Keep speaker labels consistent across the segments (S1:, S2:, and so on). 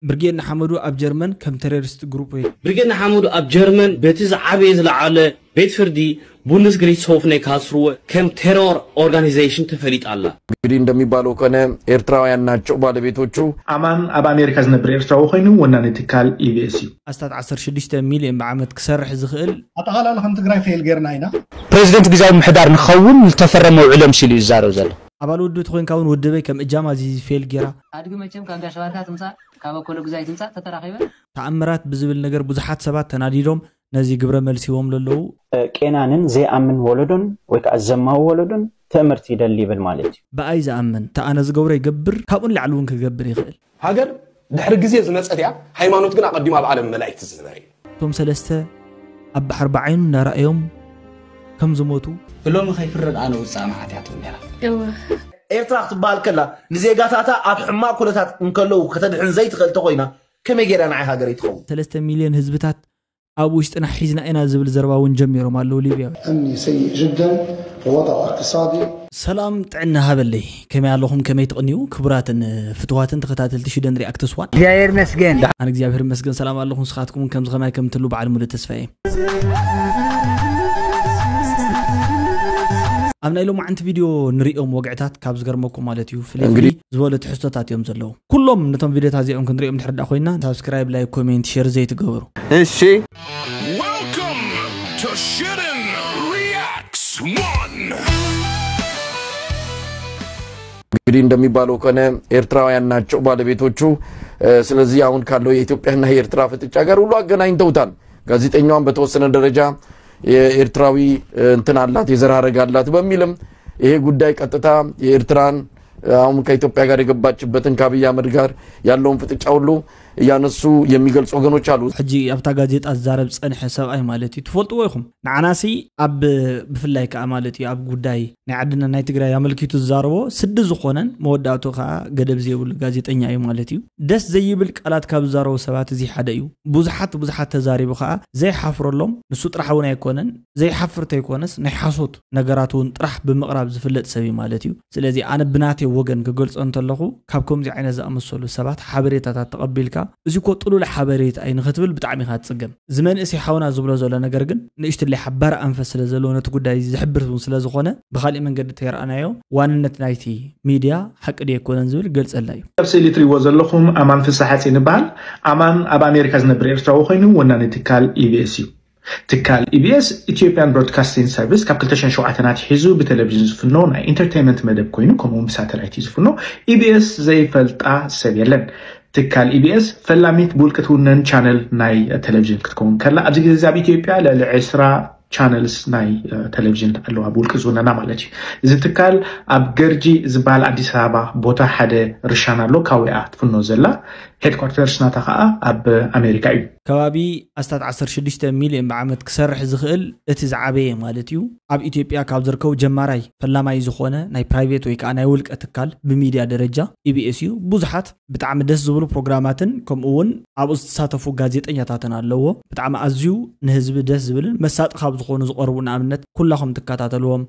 S1: برجينا حمودو أب جرمن كم تيرورست جروب
S2: برجينا حمودو أب جرمن بيتز عبيز لعلى بيت فردي بولنس جريس هوفني كاسرو كم تيرور أورجانيزيشن تفريد الله
S3: جرين دمي بالو كنا إيرتراويان ناتشو بالبيتوچو
S4: أمان أب أمريكا زنبر إيرتراو خينو ونا نتكال EBSU
S1: أستاذ 10 مليون بعمد كسرح زخيل
S5: أتغلى لهم تقرأي في الجرناينا
S6: بريزيدنت جزاء محدار نخون تفرموا علم شيء يزارو زل
S1: أبالو دو تخوين كون ودبي كم إجامة زي فيل جرا
S7: أدقو ماشيم كم بيشوارها تمسا كابا كله جزاء تمسا تتراقبه
S1: تعمرات بزبل نجر بزحات سبات تناديهم نزي جبرة ملسيوم للو
S8: كينانن زي أمن ولدن ويكأزمه ولدن تأمرتي دللي بالمالتي
S1: بأي زأمن تأنا زجوري يجبر كابون لعلون كجبر يخيل
S9: هاجر دحر جزية زناس أديها هاي ما نتقن أقدمها بعالم ملاك الزناري
S1: توم سلسته أب حربعين نرأيهم كم زموتوا
S10: بلوم خايف الرد أنا وسامع تعطون
S11: يلا إيرتراخ تبال كلا نزيجاتها أبحما كلها نكلو كتدحن زيت خلتقينا كم يجري أنا هاجر يدخل
S1: 3 مليون هزبتات أبوش أنا حيزنا أنا زبل زربا ونجميرو مالو ليبيا
S5: أمني سيء جدا ووضع اقتصادي
S1: سلام تعنا هبلي كما اللهم كما يتقنيو كبرات فتوات تقتاتل تشدن رياكت سوان
S6: جاير مسجن
S1: أنا جاير مسجن سلام اللهم سخاتكم كم زغما كم تلو بعد مدة تسفيه أنا لو ما عند فيديو نريهم وقعتات كابز قرمكم مالتيو في زولة حسوتات يوم زلوا كلهم نتم فيديو هذه يمكن نريهم نحرد أخوينا سبسكرايب لايك كومنت شير زي تقبروا
S3: إيشي
S12: Welcome to Shitten Reacts 1
S3: جرين دمي بالو كنا إيرتراويان ناتشو بالبيتوچو ስለዚህ አሁን ካለው የኢትዮጵያና የኤርትራ ፍጥጫ ጋር ሁሉ አገናኝተውታል ጋዜጠኛዋን በተወሰነ ደረጃ የኤርትራዊ እንትን አላት የዘራረግ አላት በሚልም ይሄ ጉዳይ ቀጥታ የኤርትራን አሁን ከኢትዮጵያ ጋር የገባችበትን ከአብይ አህመድ ጋር ያለውን ፍጥጫ ሁሉ ያነሱ የሚገልጹ ወገኖች አሉ
S1: ሕጂ አብታ ጋዜጣ ዛረብ ጸንሐ ሰብአይ ማለት ትፈልጡ ወይኹም ንዓናሲ አብ ብፍላይ ከ ማለት አብ ጉዳይ ናይ ዓድና ናይ ትግራይ ያመልኪቱ ዛረቦ ስድ ዝኾነን መወዳቱ ኻ ገደብ ዘይብል ጋዜጠኛ እዩ ማለት እዩ ደስ ዘይብል ቃላት ካብ ዛረቦ ሰባት እዚ ሓደ እዩ ብዙሓት ተዛሪቡ ኻ ዘይሓፍረሎም ንሱ ጥራሕውን ኣይኮነን ዘይሓፍርተ ይኮነስ ናይ ሓሶት ነገራቱን ጥራሕ ብምቕራብ ዝፍለጥ ሰብ ማለት እዩ ስለዚ ኣነ ብናቴ ወገን ክገልጾ እንተለኹ ካብ ከምዚ ዓይነት ዝኣመሰሉ ሰባት ሓበሬታታት ተቐቢልካ እዚ ኮ ጥሉል ሓበሬታ ኣይ ንኽትብል ብጣዕሚ ካ ትጽገም ዝመንእሲ ሓውና ዝብሎ ዘሎ ነገር ግን ንእሽትለይ ሓባር ኣንፈስ ስለ ዘለዎ ነቲ ጉዳይ ዝሕብርን ስለ ዝኾነ ብኻልእ መንገዲ ተይርኣናዮ ዋንነት ናይቲ ሚድያ ሓቂ ደይኮነን ዝብል ገልጸላ እዩ
S4: ተብሲሊ ትሪዎ ዘለኹም ኣማን ፍሳሓት ይንበሃል ኣማን ኣብ ኣሜሪካ ዝነብር ኤርትራዊ ኮይኑ ወናኒ ትካል EBS እዩ تكال EBS Ethiopian Broadcasting Service كاب 2007 ناتحيزو بتلفزيون زفنو نا انترتينمنت مدب كوينو كمون بساتلايت زفنو EBS زي فلطا سبيلن تكال EBS فلاميت بولكتونن channel ناي تلفزيون كتكون كلا ابزي زاب ኢትዮጵያ ለዕስራ channels ناي تلفزيون اللو ابولك زوننا مالتي اذا تكال اب ገርጂ ዝባል አዲስ አበባ ቦታ ሓደ ርሻና ሎካዊያ ትፍኖ ዘላ ሄድኳርተርስ ናታ ኸአ ኣብ ኣሜሪካ እዩ
S1: ከባቢ ኣስታት 16 ሚልዮን ብዓመት ክሰርሕ ዝኽእል እቲ ዝዓበየ ማለት እዩ ኣብ ኢትዮጵያ ካብ ዝርከቡ ጀማራይ ፈላማይ ዝኾነ ናይ ፕራይቬት ወይ ከዓ ናይ ውልቀ ትካል ብሚድያ ደረጃ EBS እዩ ብዙሓት ብጣዕሚ ደስ ዝብሉ ፕሮግራማትን ከምኡውን ኣብኡ ዝተሳተፉ ጋዜጠኛታትን ኣለዎ ብጣዕሚ ኣዝዩ ንህዝቢ ደስ ዝብልን መሳጢ ካብ ዝኾኑ ዝቐርቡ ንኣብነት ኩላኹም ትከታተልዎም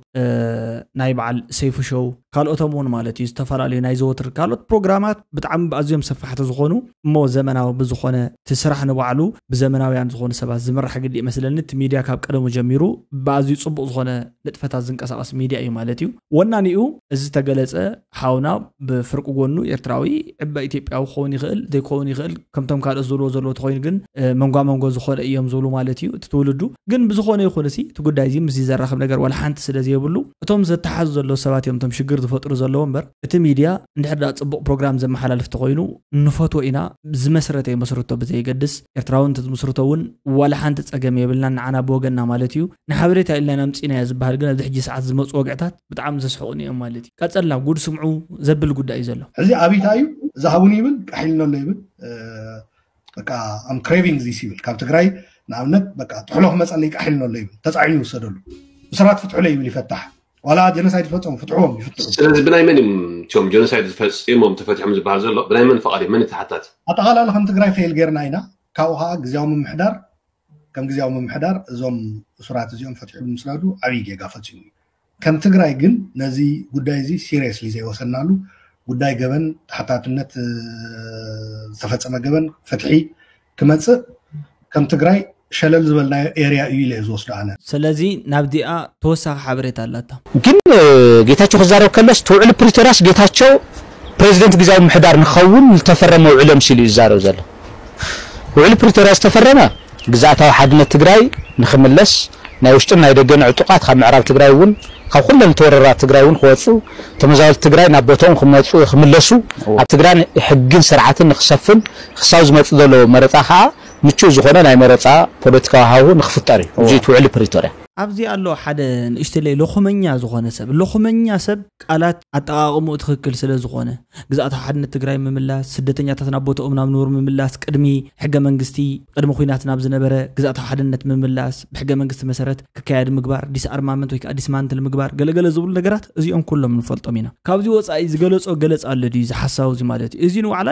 S1: ናይ በዓል ሰይፉ ሾው ካልኦቶም እውን ማለት እዩ ዝተፈላለዩ ናይ ዘወትር ካልኦት ፕሮግራማት ብጣዕሚ ኣዝዮም ሰፋሕቲ ዝኾኑ እሞ ዘመናዊ ብዝኾነ ትስራሕ ንባዕሉ بزمناويان زخون سبا زمرح قد مثلا نت ميديا كاب قدمو جميرو بعضي صبو زخون نطفتا زنقساقس ميديا اي مالتيو ونانيو از تغلص حاونا بفرق غونو ኤርትራዊ ዕባ ኢትዮጵያው ኾን ይኽእል ደይኮን ይኽእል ከምቶም ካል ዘሎ ተኾይን ግን መንጓ ዝኾነ እዮም ዘሎ ማለት እዩ ትውልዱ ግን ብዝኾነ ይኹንሲ ትጉዳይ እዚ ምስ ይዘራኸብ ነገር ወላ ሓንቲ ስለዚ ይብሉ እቶም ዘተሓዙ ዘሎ ሰባት እዮም ቶም ሽግር ዝፈጥሩ ዘለዎ እምበር እቲ ሚድያ እንድሕር ጽቡቕ ፕሮግራም ዘመሓላልፍ ተኾይኑ ንፈቶ ኢና ዝመስረተ ይመስርቶ ብዘይገድስ ኤርትራውን ትዝመስርቶውን ወላ ሓንቲ ጸገም ይብልና ንዓና በወገና ማለት እዩ ንሓበሬታ ኢልና ናምጽና ዝባሃል ግን ኣብዚ ሕጂ ሰዓት ዝመጽ ወግዕታት ብጣዕሚ ዘስሕቁን እዮም ማለት እዩ ቀጸላ ጉድ ስምዑ ዘብል ጉዳይ ዘሎ
S5: እዚ አቢታዩ ዛሃቡን ይብል ቃሒልኖ ይብል በቃ አም ክሬቪንግ ዚስ ይብል ካብ ትግራይ ናብነት በቃ ጥሕሎፍ መጸለይ ቃሒልኖ ይብል ተጻዒኑ ወሰደሉ ስራት ፍትሑ ይብል ይፈታሕ ولا جنسايد فتصم فتحوهم يفتحوا
S9: ስለዚህ ብናይ ምን ቸም ጀኖሳይድ ፈጽሞም ተፈትሖም ዝባሃል ዘሎ ብናይ ምን ፈቃዲ ምን ተሓታት
S5: አጠቃላላ ከም ትግራይ ፌል ገርና ኢና ካብኡኻ ግዝያዊ ምምሕዳር ከም ግዝያዊ ምምሕዳር እዞም ስራት እዚኦም ፈትሑ ምስላዱ ዓብይ ጌጋ ፈጽሙ ከም ትግራይ ግን ነዚ ጉዳይ እዚ ሲሪየስሊ ዘይወሰናሉ ጉዳይ ገበን ተሓታትነት ዝተፈጸመ ገበን ፍትሒ ክመጽእ ከም ትግራይ ሸለል ዝበልና ኤሪያ እዩ ኢለ ዝወስዶ ኣነ
S1: ስለዚ ናብዲኣ ተወሳኺ ሓበሬታ ኣላታ
S6: ግን ጌታቸው ክዛረብ ከለስ ትውዕል ፕሪቶሪያስ ጌታቸው ፕሬዚደንት ግዛዊ ምሕዳር ንኸውን ዝተፈረመ ውዕሎም ሲሉ ይዛረብ ዘሎ ውዕል ፕሪቶሪያስ ተፈረመ ግዛእታዊ ሓድነት ትግራይ ንኽምለስ ናይ ውሽጥን ናይ ደገን ዕጡቃት ካብ ምዕራብ ትግራይ እውን ካብ ኩለን ተወረራት ትግራይ እውን ክወፁ ተመዛበልቲ ትግራይ ናብ ቦታኦም ክመፁ ክምለሱ ኣብ ትግራይ ሕግን ስርዓትን ንኽሰፍን ክሳብ ዝመፅእ ዘሎ መረፃ ከዓ ምቹው ዝኾነ ናይ መረፃ ፖለቲካዊ ሃዋህው ንኽፍጠር እዩ እዚ ትውዕል ፕሪቶሪያ ኣብዚ ኣሎ ሓደ ንእሽተለይ ለኹመኛ ዝኾነ ሰብ ለኹመኛ ሰብ ቃላት ኣጠቃቅሙ ትክክል ስለ ዝኾነ ግዛእታ ሓድነት ትግራይ ምምላስ ስደተኛታት ናብ ቦታኦም ናብ ንብሩ ምምላስ ቅድሚ ሕገ መንግስቲ ቅድሚ ኩናት ናብ ዝነበረ ግዛእታ ሓድነት ምምላስ ብሕገ መንግስቲ መሰረት ክካየድ ምግባር ዲስኣርማመንት ወይ ዲስማንትል ምግባር ገለገለ ዝብሉ ነገራት እዚኦም ኩሎም ንፈልጦም ኢና ካብዚ ወፃኢ ዝገለጾ ገለጽ ኣሎ ድዩ ዝሓሳቡ እዚ ማለት እዩ እዚ ንዋዕላ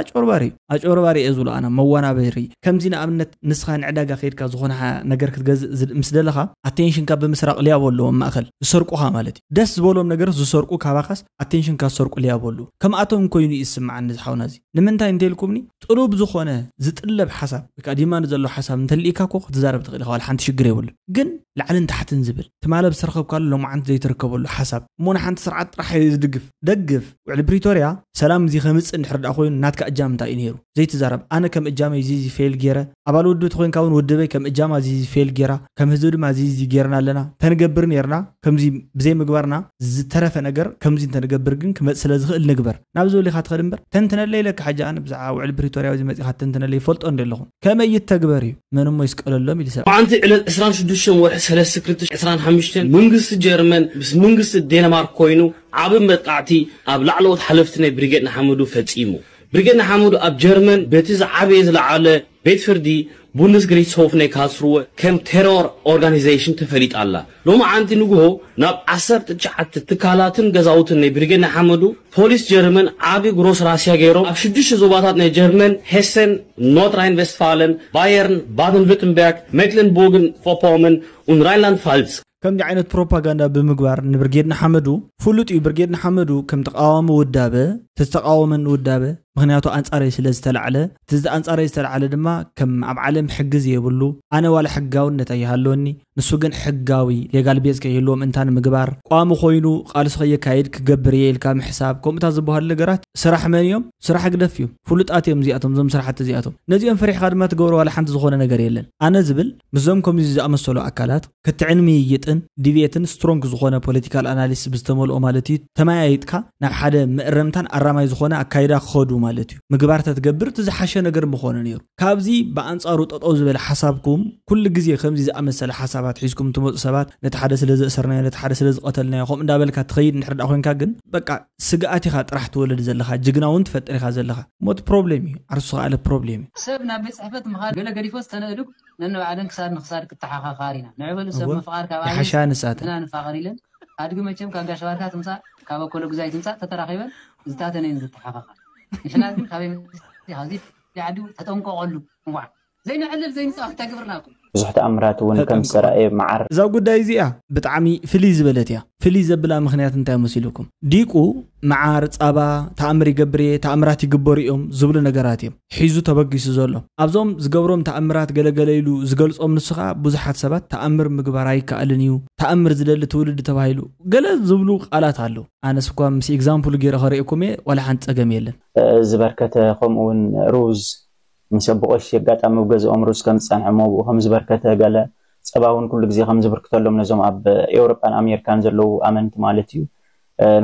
S6: አጭበርባሪ እዩ ዝብሉ ኣነ መዋናበሪ ከምዚ ንኣብነት ንስኻ ንዕዳጋ ከይድካ ዝኾነ ነገር ክትገዝእ ምስ ደለኻ ኣቴንሽን بمسرق ليابولو مأخل يسرقوها مالتي دس بولو نجر يسرقو كاباخس attention كسرقو ليابولو كم أتوم كويني اسم عن حونازي لمن تا انتلكمني طلوب زخونه زتقلب حساب كديما نزلو حساب نتليكا كو تزارب تقيل خال حنت شجري ولا جن لعلن تحت نزبل تماله بسرخب قال لو ما عند زي تركبوا له حساب مو حنت سرعه راح يدقف وعلى بريتوريا سلام زي خمس نحرد اخوين ناتك اجام تا ينيرو زي تزارب انا كم اجامي زي فيل جيره ابال ود تخوين كون ودبي كم اجاما زي فيل جيره كم هزود ما زي جيرنا لنا تنقبر نيرنا كمزي بزي مقبرنا زترف نجر كمزي تنقبر جن كم سلازخ النقبر نابزو اللي خات خدمبر تنتنا ليلك حاجه انا بزع وعلى بريتوريا وزي ما خات تنتنا لي فولت اون لهم كما يتكبري منهم ما يسقل لهم يلسا
S2: انت الى 26 ورح 3 منغست جيرمن بس منغست دنمارك كوينو عاب مقعتي اب لعلوت حلفتنا بريغيدنا حمدو فصيمو بريغيدنا حمدو اب جيرمن بيتز عابيز لعله بيت فردي بوندسغريتس هوفني كاسرو كم تيرور اورغانيزيشن تفريط الله لما انت نغو ناب 19 تكالاتن غزاوتن بريغيدنا حمدو بوليس جيرمن ابي غروس راسيا غيرو اب 6 زوباتات ن جيرمن هيسن نورث راين ويستفالن بايرن بادن ويتنبرغ ميكلنبورغن فوربومن und Rheinland-Pfalz
S1: كم دي عينت بروباغندا بمقبار نبرجيدنا حمدو فلوت برجيدنا حمدو كم تقاوم ودابه تستقاومن ودابه مغنياتو انصاري ስለዝተላعله تز انصاري ዝተላعله ድማ كم اب عالم حجز يبلو انا ولا حجاونت يهالوني نسو ግን حجاوي ليغال بيز كيلوم انتان مقبار قامو خوينو قالس خيه كايد كغبر يلكام حساب كومتا زبوهال ነገራት ስራሕ መንዮም ስራሕ ግደፍዮም ፍሉጣትዮም ዚአቶም ዞም ስራሕት ዚአቶም ነዚኦም ፍሪሕ ካድማ ትገብሩ ወላ ሓንቲ ዝኾነ ነገር የለን አነ ዝብል ብዞም ኮም ዝኣመሰሉ አካላት ክትዕንሚ ይጥን ዲቪየትን ስትሮንግ ዝኾነ ፖለቲካል አናሊሲስ ብዝተመልኦ ማለት እዩ ተማያይጥካ ናብ ሓደ ምዕረምታን አራማይ ዝኾነ አካይዳ ኸዱ ማለት እዩ ምግባር ተትገብር ትዝሓሸ ነገር ምኾነ ነይሩ ካብዚ በአንጻሩ ጠጠው ዝበለ ሓሳብኩም ኩሉ ግዜ ከምዚ ዝኣመሰለ ሓሳባት ሒዝኩም ትመፁ ሰባት ነቲ ሓደ ስለዚ እሰርና ነቲ ሓደ ስለዚ ቀተልና ይኹም እንዳበልካ ትኸይድ ንሕርዳ ኮይንካ ግን በቃ ስጋኣቲኻ ጥራሕ ትወለድ ዘለኻ ጅግናውን ትፈጥሪኻ ዘለኻ ሞት ፕሮብሌም እዩ ዓርሱ ካለ ፕሮብሌም
S7: ሰብ ናብ ቤት ጽሕፈት ምኻድ ገለ ገዲፎስ ተነእዱግ ነንባዕለን ክሳድ ንክሳድ ክትሓኻኻሪና ንዕበሉ ሰብ ምፍቃር ካብ
S1: ሓሻ ንሳተ
S7: እና ንፋቐር ኢለን ኣድጊ መቸም ካብ ጋሻባርካ ትምፃእ ካብ ኮሎ ግዛይ ትምፃእ ተተራኺበን ዝታተነን ዝተሓኻኻ ንሕና ግን ካበይ ሀዚ ያዱ ተጠንቀቀሉ እንኳ ዘይንዕልል ዘይንፃፍ ተግብርናኩም
S8: ብዙሕ ተኣምራት እውን ከም ሰራኤ ማዓር
S1: እዛ ጉዳይ እዚኣ ብጣዕሚ ፍልይ ዝበለት እያ ፍልይ ዘብላ ምክንያት እንታይ መሲልኩም ዲቁ ማዓር ፃባ ተኣምር ይገብር ተኣምራት ይግበሩ እዮም ዝብሉ ነገራት እዮም ሒዙ ተበጊሱ ዘሎ ኣብዞም ዝገብሮም ተኣምራት ገለገለ ኢሉ ዝገልጾም ንስኻ ብዙሓት ሰባት ተኣምር ምግባር ኣይከኣልን እዩ ተኣምር ዝደሊ ትውልድ ተባሂሉ ገለ ዝብሉ ቃላት ኣለዉ ኣነስ እኳ ምስ ኤግዛምፕል ገይረ ከሪእኩም ወላ ሓንቲ ፀገም የለን
S8: ዝበርከተ ከምኡውን ሩዝ مسبقش يقطع مبغزኦም ሩስ ከም ጸንዕሞው ከም ዝበርከተ ገለ ጸባውን ኩሉ ግዜ ከም ዝብርክተሎም ነዞም ኣብ ኤውሮፓን ኣሜሪካን ዘለው ኣመንቲ ማለት እዩ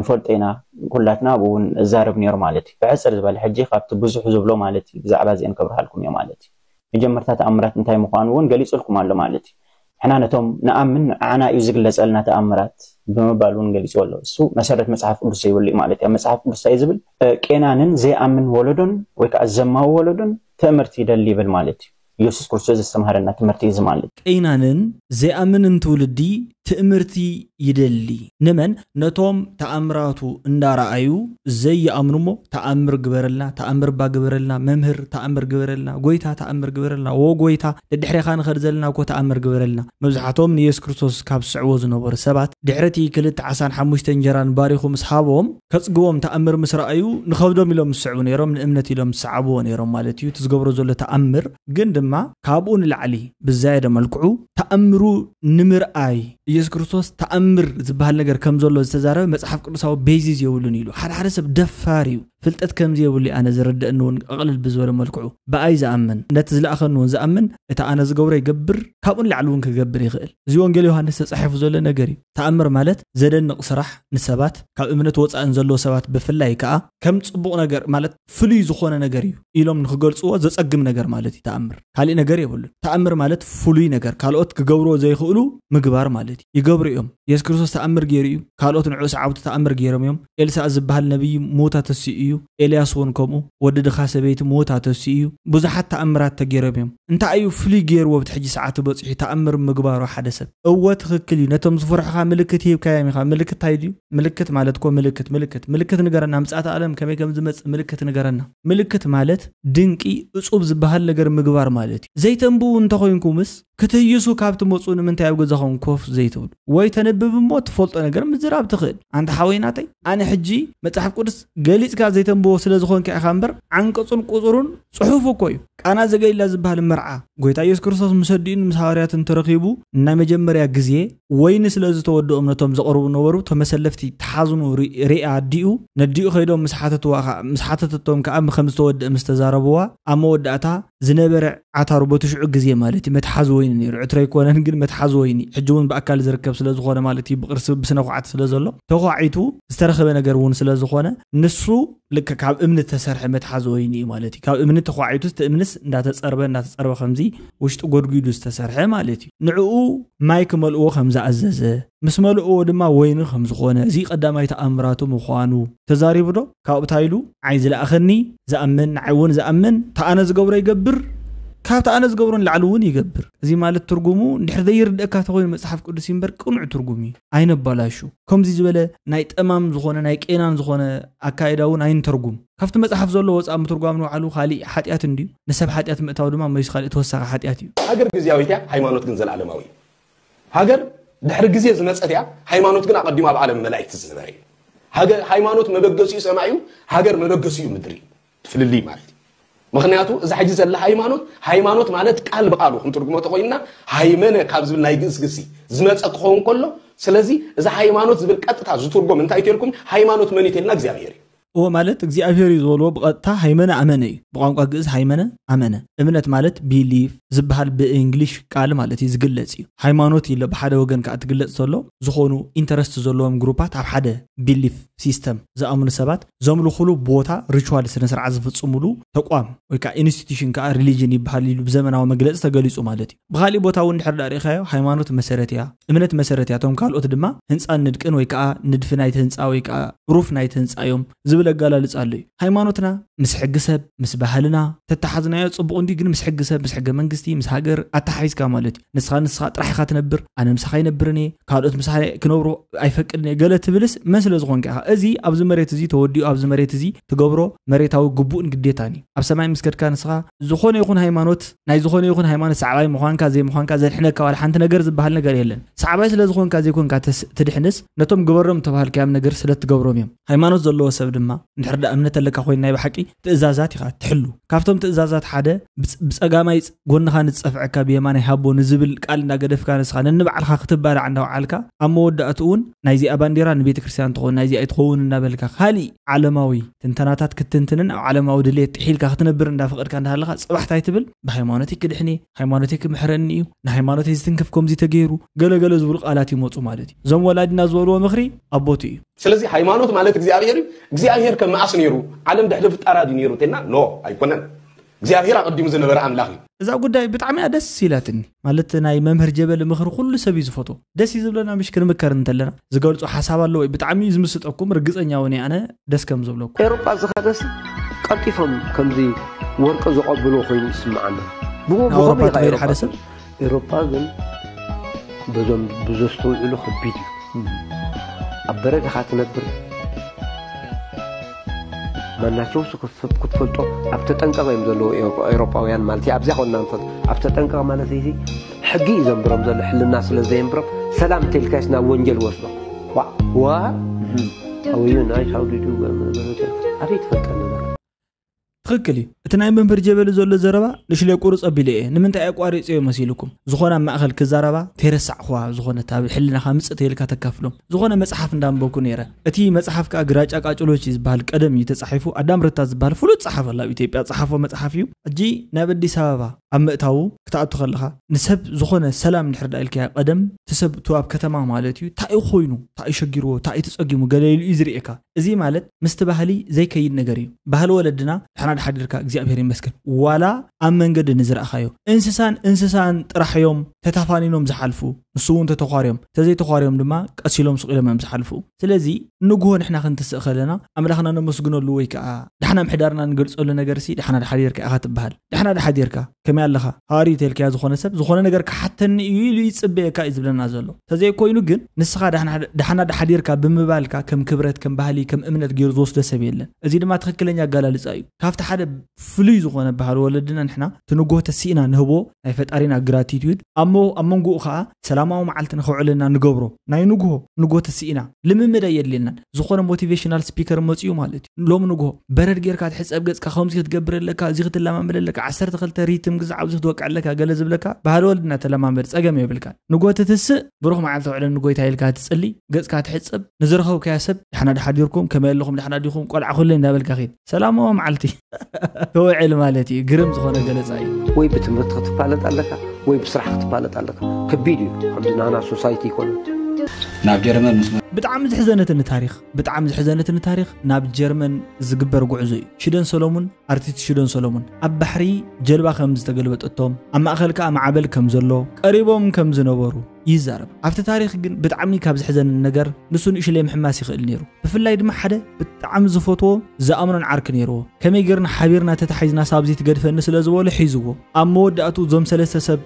S8: ንፈልጤና ኩላትና እውን ዛረብ ነይሩ ማለት እዩ ብዕፅር ዝበለ ሕጂ ካብቲ ብዙሕ ዝብሎ ማለት እዩ ብዛዕባ ዚአን ከብርሃልኩም እዩ ማለት እዩ መጀመርታ ተኣምራት እንታይ ምዃኑ እውን ገሊጹልኩም ኣሎ ማለት እዩ ሕና ነቶም ንኣምን ዓና እዩ ዝግለጸልና ተኣምራት ብምባሉን ገሊጹ ኣሎ እሱ መሰረት መጽሓፍ ቅዱስ ይብል ማለት እዩ መጽሓፍ ቅዱስ ይዝብል ቄናንን ዘይኣምን ወለዶን ወይ ከዓ ዘማው ወለዶን تأمرتي دلي بالمالتي يوسف كرسوز استمهرنا تأمرتي زمالت
S1: قينانن زي أمن تولدي تأمرتي يدلي نمن نتوم تأمراتو اندارأيو زي أمرمو تأمر قبرلنا تأمر با قبرلنا ممهر تأمر قبرلنا قويتا تأمر قبرلنا وقويتا دحري خان خرزلنا وكو تأمر قبرلنا مزحاتهم نيس كريستوس كاب سعوز نوبر سبات دحرتي كلت عسان حموشتن جران باريخو مسحابهم كصقوم تأمر مسرأيو نخودهم إلهم مسعون يرم من أمنتي لهم سعبون يرم مالتيو تزقبرو زول تأمر قندما كابون العلي بالزايدة ملكعو تأمرو نمر آي يس كريستوس تأمر زبال نجر كم زول استزاره مصحف قدساو بيزيز يقولون يلو حد سب دفاريو فلتت كم زي يقول لي أنا زرد إنه أقلل بزول ملكعو بأي زأمن نتزل أخنون زأمن إتا أنا زجوري يجبر كابون العلون كجبر يغل زيون قال يوحنا صحيح زول نجري تأمر مالت زدن نقصرح نسبات كاب إمنت وص أنزلوا سبات بفلاي كأ كم تصبغ نجر مالت فلي زخون نجري إلهم نخجل صوا زس أجم نجر مالتي تأمر خالي نجري يقول تأمر مالت فلي نجر كالوت كجورو زي يقولوا مجبار مالتي يجبر يوم يس كريستوس تأمر جيريو كالوت نعوس عود تأمر جيرم يوم إلسا أزبها النبي موتة تسيئيو إلياس ونكمو ودد خاص بيت موتة تسيئيو بزحت تأمرات تجيرم يوم أنت أيو فلي جير وبتحجي ساعات بتصحي تأمر مجبار وحدث أوت خكلي نتم صفرها ملكة هي بكايم خا ملكة هايدي ملكة مالتكم ملكة نجارنا مسألة عالم كم زمت ملكة نجارنا ملكة مالت دينكي أصوب زبها لجر مجبار مالتي زي تنبو أنت خوينكمس كتيسو كابت موصون من تعب جزاهم كوف زيتون ويتنبب بموت فلت أنا جرم الزراب تخيل عند حويناتي أنا حجي متحف قدس جالس كا زيتون بوصل زخون كأخامبر عن قصون قصرون صحوفه كوي أنا زجاي لازم بهالمرعى قويت أيوس كرساس مسدين مسهاريات ترقيبو نام جمر يا جزية وين سلازم تودو أمنتهم زقرب نورو تمسلفتي تحازنوا رئة ديو نديو خيدهم مسحات التوم كأم خمس تود مستزاربوا أمود أتا زنبر عطار بوتشع جزية مالتي متحازويني رعتري كون هنقل متحازويني حجون بأكل زركب سلازخونه مالتي بقرس بسنوعات سلازلو توقعيتو استرخب نجرون سلازخونه نسو لك كاب امن تسرح متحازويني مالتي كاب امن توقعيتو استأمنس ندات تصرب خمزي وش تقول جيدو استسرح مالتي نعو مايك ملؤو خمزة عززة مسملؤو دما وين خمزخونه زي قدامي تأمراتو مخوانو تزاري بدو كاب تايلو عايز لأخني زأمن عون زأمن تأنا زقوري يقبر كابت أنا زقورن العلون يقبر زي مال الترجمو نحذير دكات غير مصحف قدس ينبر قنع ترجمي عين بلاشو كم زي زبالة نايت أمام زخونة نايك إنان زخونة أكايداون عين ترجم كافت مصحف زلوا وصام ترجم نو علو خالي حاتيات ندي نسب حاتيات متاودو ما يسخال توسع حاتياتي
S13: هاجر جزياويتها هيمانوت جنزل عالماوي هاجر دحر جزية زمتها هيمانوت جن أقدم على عالم ملاك تزناري هاجر هيمانوت مبجسي سمايو هاجر مبجسي مدري في اللي مالتي مخنياتو إذا حجز الله هيمانوت مالت قلب قالو خم ترجمه تقولنا هيمنة كابز بالنايجس جسي زمت أقوم كله سلزي إذا هيمانوت بالقطع زترجم من تايتلكم هيمانوت منيتنا جزيري
S1: هو مالت እግዚአብሔር ይዞልዎ በቀጥታ ሃይመነ አመነ በቋንቋ ግዕዝ ሃይመነ አመነ እምነት ማለት ቢሊፍ ዝብሃል በእንግሊሽ ቃል ማለት ይዝግለጽ እዩ ሃይማኖት ይለ በሓደ ወገን ከአትግለጽ ዘሎ ዝኾኑ ኢንተረስት ዘለዎም ግሩፓት ኣብ ሓደ ቢሊፍ ሲስተም ዝኣምኑ ሰባት ዘምልኹሉ ቦታ ሪቹዋል ስነ ስርዓት ዝፍጽሙሉ ተቋም ወይ ከዓ ኢንስቲትዩሽን ከዓ ሪሊጅን ይበሃል ኢሉ ብዘመናዊ መግለጽ ተገሊጹ ማለት እዩ ብኻሊ ቦታ እውን ድሕር ዳሪኻዮ ሃይማኖት መሰረትያ እምነት መሰረትያ ቶም ካልኦት ድማ ህንፃ ንድቅን ወይ ከዓ ንድፊ ናይቲ ህንፃ ወይ ከዓ ሩፍ ናይቲ ህንፃዮም لقال لصالي هيمانوتنا مسحق سب مسبهلنا تتحزنا يصبق عندي جن مسحق سب مسحق منجستي مسحجر أتحيز كمالتي نسخة راح يخاتنبر أنا مسخي نبرني قالت مسحي كنورو أيفكرني قالت بلس مثل زغون كها أزي أبز مريت زي تودي أبز مريت زي تجبره مريت أو جبون قديتاني أبسماي مسكر كان نسخة زخون يكون هيمانوت ناي زخون يكون هيمانوت سعباي مخان كذا إحنا كوال حنت نجر زبهلنا قريلن سعباي سلا زخون كذا يكون كاتس تدحنس نتوم جبرم تبهال كام نجر سلا تجبرهم يوم هيمانوت زلوا سبب ما نحرد أمنة لك أخوينا بحكي تأزازات يخا تحلو كافتم تأزازات حدا بس أجامع قلنا خان تصفعك بيمان يحبوا نزبل قالنا قدف كان سخان النبع الخا اختبار عنده علكا أما ودأتون نايزي أبانديرا نبيت كريستيان تقول نايزي أيتخون النبلك خالي علماوي تنتناتات كتنتنن أو علماوي دليل تحيل كاختنبر ندا فقر كان هاللغة صباح تايتبل بهيمانتك كدحني هيمانتك محرنيو نهيمانتك يستنكفكم زي تغيرو قال زبل قالاتي موصو مالتي زم ولادنا زولو مخري أبوتي
S13: سلازي هيمانوت مالك እግዚአብሔር ከመዓስ ነይሩ ዓለም ድሕሪ ፍጣራ ዲ ነይሩ ተና ኖ ኣይኮነን እግዚአብሔር አቀዲሙ ዝነበረ አምላኽ እዩ እዛ ጉዳይ ብጣዕሚ ደስ ይላትኒ ማለት ናይ መምህር ጀበል ምኽሪ ኩሉ ሰብ ይዝፈቶ ደስ ይዝብለና ምሽ ክንምከር እንተለና ዝገልጹ ሓሳብ ኣሎ ወይ ብጣዕሚ ዝምስጠኩም ርግጸኛ ወኔ ኣነ ደስ ከም ዝብለኩ
S14: ኤሮጳ ዝኸደስ ቀልጢፎም ከምዚ ወርቂ ዝቐብሉ ኮይኑ ይስምዓና ብኸመይ ኤሮጳ ግን በዞም ብዘስተውዕሉ ከቢድ እዩ أبرد خاتنبر مناتشو كتفلطو أبتتنقق يمزلو أوروباويان مالتي أبزي قلنا نفض أبتتنقق مالتي حقي زنبرم زل حل الناس اللي زينبرم سلام تلكاسنا ونجل وصله و How are you nice? How did you go? أبي تفكرنا
S1: تخكلي اتناي منبر جبل زول زربا لشلي قرص ابيلي نمنتا اقواريص مسيلكم زخونا ماخل كزربا تيرسع خوا زخونا تاب حلنا خمص تيلكا تكفلو زخونا مصحف اندامبوكو نيره اتي مصحف كا غراጫ ቃጭሎች ይዝባል ቀደም ይተጻحፉ አዳም ረታ ዝባል ፍሉጥ ጻሐፈ ላ ኢትዮጵያ ጻሐፈ መጽሐፊው እጂ ናብ አዲስ አበባ አመጣው ክታአቱ ከለኻ ንሰብ ዝኾነ ሰላም ንሕርዳ ኢልካ ቀደም ተሰብቱ ኣብ ከተማ ማለት እዩ ታይ ኮይኑ ታይ ሸጊሮ ታይ ተጸጊሙ ገለይሉ ይዝሪኤካ እዚ ማለት ምስተባህሊ ዘይከይድ ነገር እዩ ባህል ወለድና حنا حدرك እግዚአብሔር ይመስገን ዋላ ኣብ መንገድ ንዝራእኻዮ እንስሳን ጥራሕዮም ተታፋኒኖም ዝሓልፉ ንሱውን ተተኻርዮም ተዘይ ተኻርዮም ድማ ቀሲሎም ስቂሎም ዝሓልፉ ስለዚ ንግሆ ንሕና ክንትስእኸለና ኣምላኽና ነመስግነሉ ወይ ከዓ ድሕና ምሕዳርና ንገልጸሉ ነገር ሲ ድሕና ሓዲርካ ኢኻ ትበሃል ድሕና ሓዲርካ ከመይ ኣለኻ ሃሪ ተልክያ ዝኾነ ሰብ ዝኾነ ነገር ካሓተኒ ኢሉ ይጽበየካ ይዝብለና ዘሎ ተዘይ ኮይኑ ግን ንስኻ ድሕና ሓዲርካ ብምባልካ ከም ክብረት ከም ባህሊ ከም እምነት ገይሩ ዝወስደ ሰብ የለን እዚ ድማ ትክክለኛ ኣጋላልጻ እዩ ካብቲ ሓደ ፍሉይ ዝኾነ ባህል ወለድና ንሕና ትንግሆ ተሲእና ንህቦ ናይ ፈጣሪና ግራቲቲዩድ ኣመንጎኡ ከዓ ሰላማዊ መዓልቲ ንኽውዕልና ንገብሮ ናይ ንግሆ ተሲእና ልምምድ የድልየና ዝኾነ ሞቲቬሽናል ስፒከር መጽዩ ማለት እዩ ሎም ንግሆ በረድ ጌርካ ትሕጸብ ገጽካ ከምዚ ክትገብረለካ እዚ ክትለማመደለካ 12 ሪትም ግዛዕ ኣብዚ ትወቅዓለካ ገለ ዝብለካ ባህል ወለድና ተለማመድ ጸገም ይብልካ ንግሆ ትትስእ ብሩኽ መዓልቲ ውዕለ ንግሆ ታይልካ ትጽሊ ገጽካ ትሕጸብ ንዝረኸብካ ሰብ ድሕና ድሓዲርኩም ከመይ ኣለኹም ድሕና ዲኹም ቆልዓ ኩለይ እንዳበልካ ኺድ ሰላማዊ መዓልቲ ተውዕል ማለት እዩ ግርም ዝኾነ ገለጻ እዩ
S14: ወይ ብትምህርት ክትፋለጥ ኣለካ ወይ ብስራሕ ክትፋለጥ ኣለካ ከቢድ እዩ ከምዝናና ሶሳይቲ ይኮነ
S10: ናብ ጀርመን
S1: ብጣዕሚ ዝሕዘነትን ታሪኽ ናብ ጀርመን ዝግበር ጉዕዞ እዩ ሽደን ሰሎሞን አርቲስት ሽደን ሰሎሞን ኣብ ባሕሪ ጀልባ ከም ዝተገልበጠቶም ኣብ ማእኸል ከዓ ማዕበል ከም ዘሎ ቀሪቦም ከም ዝነበሩ ይዛረብ ኣብቲ ታሪኽ ግን ብጣዕሚ ካብ ዝሕዘን ነገር ንሱ ንእሽለይ ምሕማስ ይኽእል ነይሩ ብፍላይ ድማ ሓደ ብጣዕሚ ዝፈትዎ ዝኣምኖን ዓርክ ነይርዎ ከመይ ጌርና ሓቢርና ተታሒዝና ሳብዚ ትገድፈኒ ስለ ዝበሎ ሒዝዎ ኣብ መወዳእቱ ዞም ሰለስተ ሰብ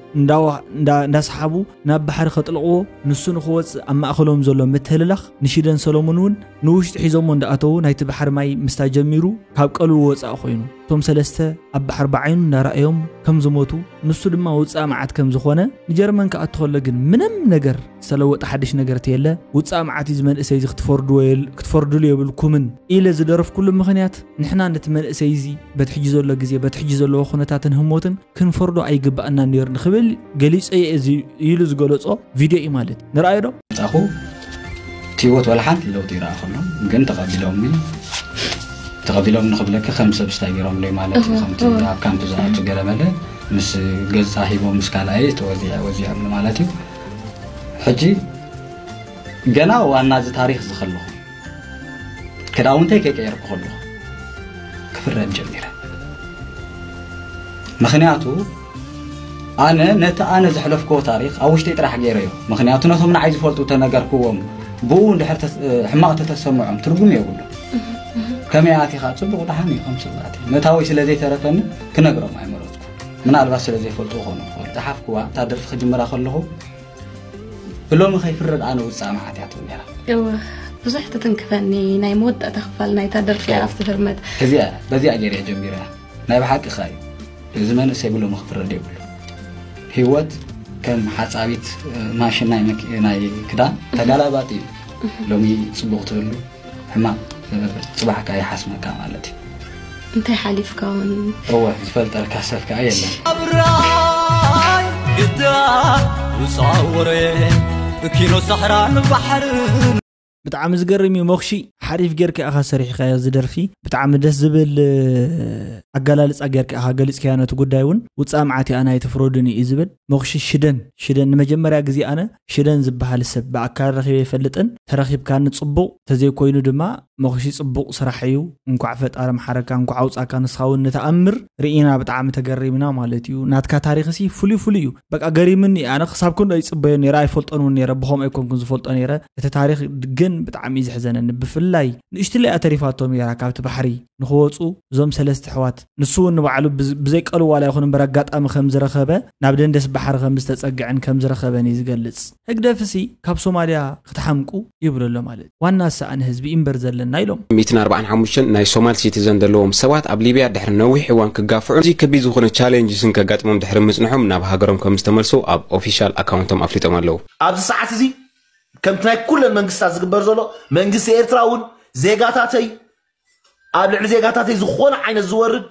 S1: እንዳሰሓቡ ናብ ባሕሪ ከጥልቕዎ ንሱ ንኽወፅእ ኣብ ማእኸሎም ዘሎ ምትህልላኽ ንሽደን ሰሎሞን እውን ንውሽጢ ሒዞሞ እንዳኣተዉ ናይቲ ባሕሪ ማይ ምስታ ጀሚሩ ካብ ቀልቡ ወፃእ ኮይኑ ቶም ሰለስተ ኣብ ባሕሪ በዓይኑ እንዳረኣዮም ከም ዝሞቱ ንሱ ድማ ውፃእ መዓት ከም ዝኾነ ንጀርመን ከኣቱ ከሎ ግን ምንም ነገር ዝተለወጠ ሓድሽ ነገር ተየለ ውፃእ መዓት ዝመንእሰይ ክትፈርዱሉ የብልኩምን ኢለ ዝደረፍ ኩሉ ምኽንያት ንሕና ነቲ መንእሰይ እዚ በትሕጂ ዘሎ ግዜ በትሕጂ ዘለዎ ኩነታትን ህሞትን ክንፈርዶ ኣይግባእና ነይሩ ንኽብል ገሊፀ ኢሉ ዝገለጾ ቪድዮ እዩ ማለት ንርኣዮ ዶ
S10: ጻኹ ቲዎት ወላ ሓንቲ ለውጥ ይረአ ከሎ ግን ተቐቢሎም ንኽብለካ ከም ሰብ ስታይሮም ለይ ማለት ከምቲ ኣብ ካምፕ ዝኣቱ ገለመለ ምስ ገዛ ሂቦም ምስ ካልኣይ ተወዚዖም ማለት እዩ ሕጂ ገና ዋና እዚ ታሪክ ዝኸለኹ ክዳውንተይ ከቀየርኩ ከለኹ ክፍረድ ጀሚረ ምክንያቱ ኣነ ነቲ ኣነ ዘሕለፍክዎ ታሪክ ኣብ ውሽጢ ጥራሕ ገይረዮ ምክንያቱ ነቶም ንዓይ ዝፈልጡ ተነገርክዎም ብኡ እንድሕር ሕማቕ ተተሰምዖም ትርጉም የብሉ ከመይ ኣቲኻ ፅቡቕ ድሓን እዩ ከም ሰብኣት መታወይ ስለዘይተረፈኒ ክነግሮም ኣይመረፅኩ ምናልባት ስለዘይፈልጡ ክኾኑ ይኽእሉ ዝሓፍክዋ እታ ደርፊ ክጅምራ ከለኹ ብሎሚ ከይፍረድ ኣነ ውፃእ መዓትያቱ ነይራ
S15: ብዙሕ ተተንክፈኒ ናይ መወዳእታ ክፋል ናይታ ደርፊ ኣብቲ ህርመት
S10: በዚኣ ገይረ ጀሚረ ናይ ብሓቂ ኸ እዩ እዚ መንእሰይ ብሎሚ ክፍረድ የብሉ ህይወት ከም ሓፃቢት ማሽን ናይ ክዳን ተጋላባጢ እዩ ሎሚ ፅቡቕ ትብሉ ሕማቕ صباحك يا حسمك مالتي
S15: انت حليف كون
S10: هو زفلترك حسبك يلا
S16: ابراي قدا وصوري كيلو صحراء البحر
S1: بتعم زقرمي مخشي حريف جيرك اخا سريح خيا زدرفي بتعم دس زبل اقلالص اجيرك اخا غلص كيانته غدايون وصامعتي انا يتفرودني يزبل مخشي شدن مجمريا غزي انا شدن زبحال سب باكار رخيب يفلطن ترخيب كان صبو تزي كوينو دما مخشي صبو صراحيو انكو فطار محركا انكو عوصاكا نسخاون نتامر رينا بتعم تغريمنا مالتيو ناتكا تاريخسي فليو بقى غريمني انا حسابكم اي صبيو نيرا يفلطنو نيرا بهم ايكونكم زفلطن نيرا تاريخ ግን ብጣዕሚ ዝሕዘነኒ ብፍላይ ንእሽትለይ ኣተሪፋቶም ጌራ ካብቲ ባሕሪ ንኽወፁ እዞም ሰለስተ ኣሕዋት ንሱ እውን ንባዕሉ ብዘይቀሉ ዋላ ይኹን እምበር ኣጋጣሚ ከም ዝረኸበ ናብ ደንደስ ባሕሪ ከም ዝተፀግዐን ከም ዝረኸበን እዩ ዝገልጽ ህግደፍሲ ካብ ሶማልያ ክትሓምቁ ይብሉ ኣሎ ማለት ዋና ሰኣን ህዝቢ እምበር ዘለና ኢሎም
S17: 145 ናይ ሶማል ሲቲዘን ዘለዎም ሰባት ኣብ ሊብያ ድሕሪ ነዊሕ እዋን ክጋፍዑ እዚ ከቢድ ዝኾነ ቻሌንጅስን ከጋጥሞም ድሕሪ ምጽንሖም ናብ ሃገሮም ከም ዝተመልሱ ኣብ ኦፊሻል ኣካውንቶም ኣፍሊጦም ኣለዉ
S11: ኣብዚ ሰዓት እዚ ከምቲ ናይ ኩለን መንግስታት ዝግበር ዘሎ መንግስቲ ኤርትራ እውን ዜጋታተይ ኣብ ልዕሊ ዜጋታተይ ዝኾነ ዓይነት ዝወርድ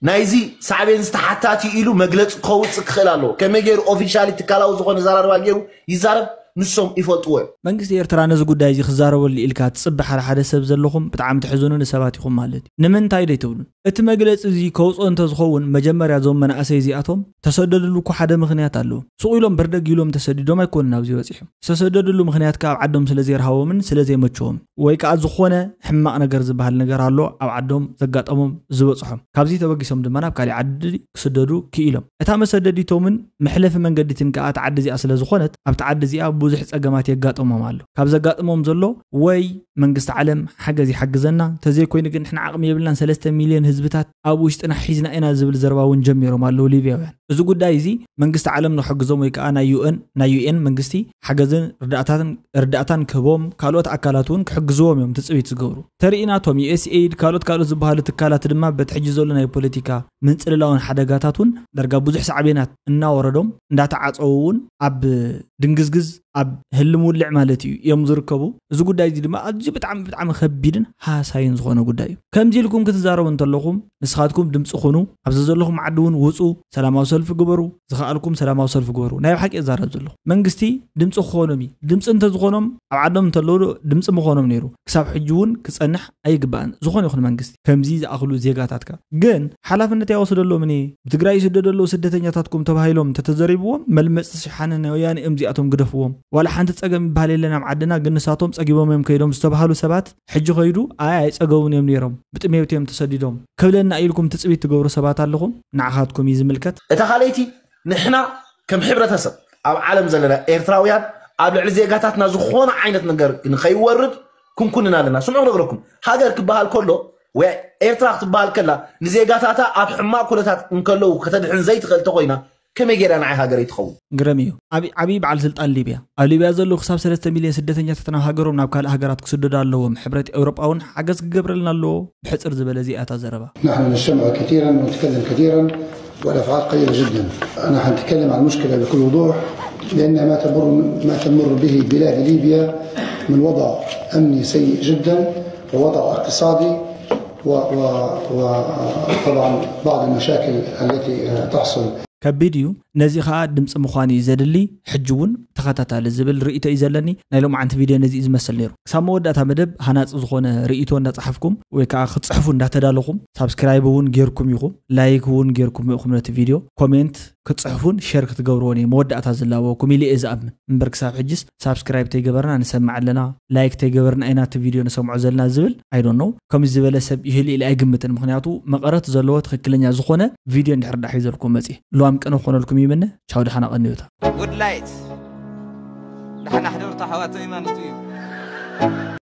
S11: ናይዚ ሳዕቤን ዝተሓታቲ ኢሉ መግለፂ ክኸውፅእ ክኽእል ኣለዎ ከመይ ገይሩ ኦፊሻሊ ትካላዊ ዝኾነ ዘራረባ ገይሩ ይዛረብ ንሶም ይፈልጥዎ
S1: መንግስቲ ኤርትራ ነዚ ጉዳይ እዚ ክዛረበሉ ኢልካ ትፅብሕ ሓደ ሰብ ዘለኹም ብጣዕሚ ትሕዝኑን ሰባት ኢኹም ማለት እዩ ንምንታይ ዶ ትብሉ እቲ መግለፂ እዚ ከውፅኦ እንተዝኸውን መጀመርያ ዞም መናእሰይ እዚኣቶም ተሰደድሉ እኮ ሓደ ምክንያት ኣለዎ ሱቕ ኢሎም በርደግ ኢሎም ተሰዲዶም ኣይኮኑን ኣብዚ በፂሖም ዝተሰደድሉ ምክንያት ካብ ዓዶም ስለዘይረሃቦምን ስለዘይመቸዎም ወይ ከዓ ዝኾነ ሕማቕ ነገር ዝበሃል ነገር ኣሎ ኣብ ዓዶም ዘጋጠሞም ዝበፅሖም ካብዚ ተበጊሶም ድማ ናብ ካሊእ ዓዲ ክስደዱ ክኢሎም እታ መሰደዲቶምን መሕለፊ መንገዲትን ከዓ እቲ ዓዲ እዚኣ ስለዝኾነት ኣብቲ ዓዲ እዚኣ ብዙሕ ፀገማት የጋጥሞም ኣሎ ካብ ዘጋጥሞም ዘሎ ወይ መንግስቲ ዓለም ሓገዝ ይሓግዘና ተዘይ ኮይኑ ግን ንሕና ዓቕሚ የብልናን 3 ሚልዮን ህዝብታት ኣብ ውሽጥና ሒዝና ኢና ዝብል ዘረባ እውን ጀሚሮም ኣለዉ ሊብያውያን እዚ ጉዳይ እዚ መንግስቲ ዓለም ንክሕግዞም ወይ ከዓ ናይ ዩኤን መንግስቲ ሓገዝን ርዳእታን ክህቦም ካልኦት ኣካላት እውን ክሕግዝዎም እዮም ትፅቢት ዝገብሩ ተርኢናቶም ዩኤስኤድ ካልኦት ዝበሃሉ ትካላት ድማ በትሕጂ ዘሎ ናይ ፖለቲካ ምንፅልላውን ሓደጋታት እውን ዳርጋ ብዙሕ ሳዕቤናት እናወረዶም እንዳተዓፀው እውን ኣብ ድንግዝግዝ ኣብ ህልም ውልዕ ማለት እዩ እዮም ዝርከቡ እዚ ጉዳይ እዚ ድማ ኣዝዩ ብጣዕሚ ከቢድን ሃሳይን ዝኾነ ጉዳይ እዩ ከምዚ ኢልኩም ክትዛረቡ እንተለኹም ንስኻትኩም ድምፂ ኾኑ ኣብዚ ዘለኹም ዓዲ እውን ውፁ ሰላማዊ ሰልፊ ግበሩ ዝኽኣልኩም ሰላማዊ ሰልፊ ግበሩ ናይ ሓቂ ዛረብ ዘለኹ መንግስቲ ድምፂ ክኾኖም እዩ ድምፂ እንተዝኾኖም ኣብ ዓዶም እንተለዉ ድምፂ ምኾኖም ነይሩ ክሳብ ሕጂ እውን ክፀንሕ ኣይግባእን ዝኾነ ይኹን መንግስቲ ከምዚ ዝኣኽሉ ዜጋታትካ ግን ሓላፍነት ኣይወስደሎም እኔ ብትግራይ ይስደዱ ዘለዉ ስደተኛታትኩም ተባሂሎም ተተዘሪብዎም መልመፅቲ ሽሓነ ናይ ወያነ እምዚኣቶም ግደፍዎም ዋላ ሓንቲ ፀገም ይበሃል የለን ኣብ ዓድና ግን ንሳቶም ፀጊቦም እዮም ከይዶም ዝተባሃሉ ሰባት ሕጂ ከይዱ ኣይፀገቡን እዮም ነይሮም ብጥሜት እዮም ተሰዲዶም ክብለና ኢልኩም ትፅቢት ትገብሩ ሰባት ኣለኹም ንዓኻትኩም እዩ ዝምልከት
S11: እታ ካልአይቲ ንሕና ከም ሕብረተሰብ ኣብ ዓለም ዘለና ኤርትራውያን ኣብ ልዕሊ ዜጋታትና ዝኾነ ዓይነት ነገር ንኸይወርድ ክንኩንን ኣለና ስምዑ ነግረኩም ሃገር ክበሃል ከሎ ወይ ኤርትራ ክትበሃል ከላ ንዜጋታታ ኣብ ሕማቕ ኩነታት እንከለዉ ከተድሕን ዘይትኽእል ተኾይና كما جيران عي هاجري تخو
S1: جراميو أبي بعد سلطان ليبيا ليبيا زلوا خساب 3 مليون سدتنيا تتنا هاجرهم نابكال هاجرات كسدد اللهم حبرة أوروبا أون حجز جبرلنا اللو بحسر زبالزي أتزربا
S18: نحن نجتمع كثيرا ونتكلم كثيرا والأفعال قليلة جدا أنا حنتكلم عن المشكلة بكل وضوح لأن ما تمر به بلاد ليبيا من وضع أمني سيء جدا ووضع اقتصادي وطبعا بعض المشاكل التي تحصل
S1: كبيديو نزيخا دمص مخاني زدلي حجون تخاتاتا لزبل رئيته يزلني نايلوم عن فيديو نزي زمسل نيرو سامو وداتا مدب هناص زخونه رئيتو እንዳጽحفكم ወይ ከዓ ክትጽሕፉ እንዳተዳለኹም ሳብስክራይብ እውን ጌርኩም ይኹም ላይክ እውን ጌርኩም ይኹም ነቲ ቪድዮ ኮሜንት ክትጽሕፉን ሼር ክትገብሩኒ መወዳእታ ዝላወኩም ኢሊ እዛምን እምበር ክሳብ ሕጅስ ሳብስክራይብ ተይገበርና ንሰማዕ ኣለና ላይክ ተይገበርና አይናት ቪድዮ ንሰምዑ ዘለና ዝብል አይ ዶንት ኖ ከም ዝበለ ሰብ ይህል ኢሊ ኣይግምትን ምክንያቱ መቀረት ዘለዎ ትክክለኛ ዝኮነ ቪድዮ እንድሕር ሒዘልኩም መጺ لوام كانوا خونوا لكم يمنه شاو دحنا قنيوتا
S19: good light دحنا حضرت حواتي ما نتيو